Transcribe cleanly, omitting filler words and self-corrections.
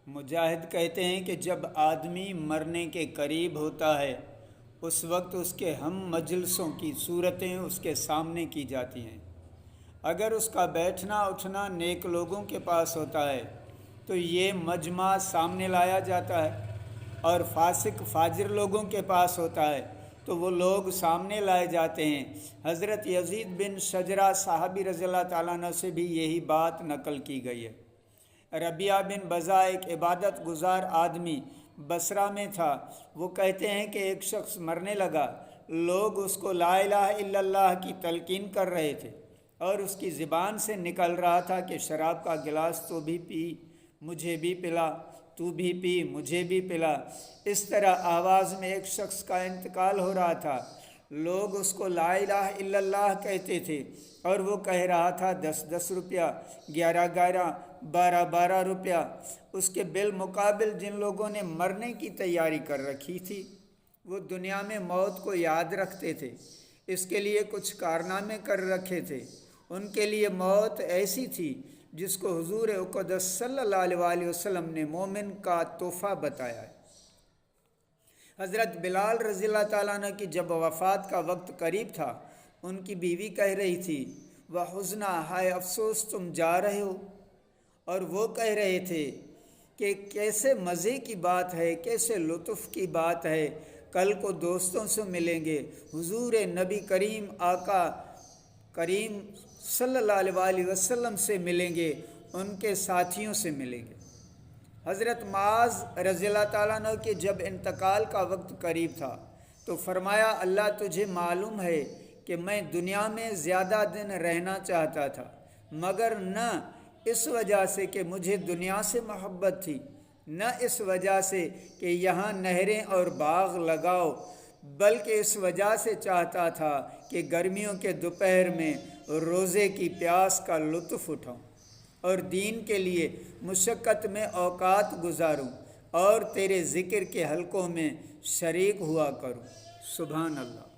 مجاہد کہتے ہیں کہ جب آدمی مرنے کے قریب ہوتا ہے اس وقت اس کے ہم مجلسوں کی صورتیں اس کے سامنے کی جاتی ہیں۔ اگر اس کا بیٹھنا اٹھنا نیک لوگوں کے پاس ہوتا ہے تو یہ مجمع سامنے لایا جاتا ہے، اور فاسق فاجر لوگوں کے پاس ہوتا ہے تو وہ لوگ سامنے لائے جاتے ہیں۔ حضرت یزید بن شجرہ صحابی رضی اللہ تعالیٰ عنہ سے بھی یہی بات نقل کی گئی ہے۔ ربیعہ بن بزا ایک عبادت گزار آدمی بصرہ میں تھا۔ وہ کہتے ہیں کہ ایک شخص مرنے لگا، لوگ اس کو لا الہ الا اللہ کی تلقین کر رہے تھے اور اس کی زبان سے نکل رہا تھا کہ شراب کا گلاس تو بھی پی، مجھے بھی پلا، تو بھی پی، مجھے بھی پلا۔ اس طرح آواز میں ایک شخص کا انتقال ہو رہا تھا، لوگ اس کو لا الہ الا اللہ کہتے تھے اور وہ کہہ رہا تھا 10 روپیہ، 11 12 روپیہ۔ اس کے بالمقابل جن لوگوں نے مرنے کی تیاری کر رکھی تھی وہ دنیا میں موت کو یاد رکھتے تھے، اس کے لیے کچھ کارنامے کر رکھے تھے، ان کے لیے موت ایسی تھی جس کو حضور اقدس صلی اللہ علیہ وسلم نے مومن کا تحفہ بتایا ہے۔ حضرت بلال رضی اللہ تعالیٰ عنہ کی جب وفات کا وقت قریب تھا، ان کی بیوی کہہ رہی تھی وَحُزْنَا، ہائے افسوس تم جا رہے ہو، اور وہ کہہ رہے تھے کہ کیسے مزے کی بات ہے، کیسے لطف کی بات ہے، کل کو دوستوں سے ملیں گے، حضور نبی کریم آقا کریم صلی اللہ علیہ وسلم سے ملیں گے، ان کے ساتھیوں سے ملیں گے۔ حضرت معاذ رضی اللہ تعالیٰ عنہ کے جب انتقال کا وقت قریب تھا تو فرمایا اللہ تجھے معلوم ہے کہ میں دنیا میں زیادہ دن رہنا چاہتا تھا، مگر نہ اس وجہ سے کہ مجھے دنیا سے محبت تھی، نہ اس وجہ سے کہ یہاں نہریں اور باغ لگاؤ، بلکہ اس وجہ سے چاہتا تھا کہ گرمیوں کے دوپہر میں روزے کی پیاس کا لطف اٹھاؤں اور دین کے لیے مشقت میں اوقات گزاروں اور تیرے ذکر کے حلقوں میں شریک ہوا کروں۔ سبحان اللہ۔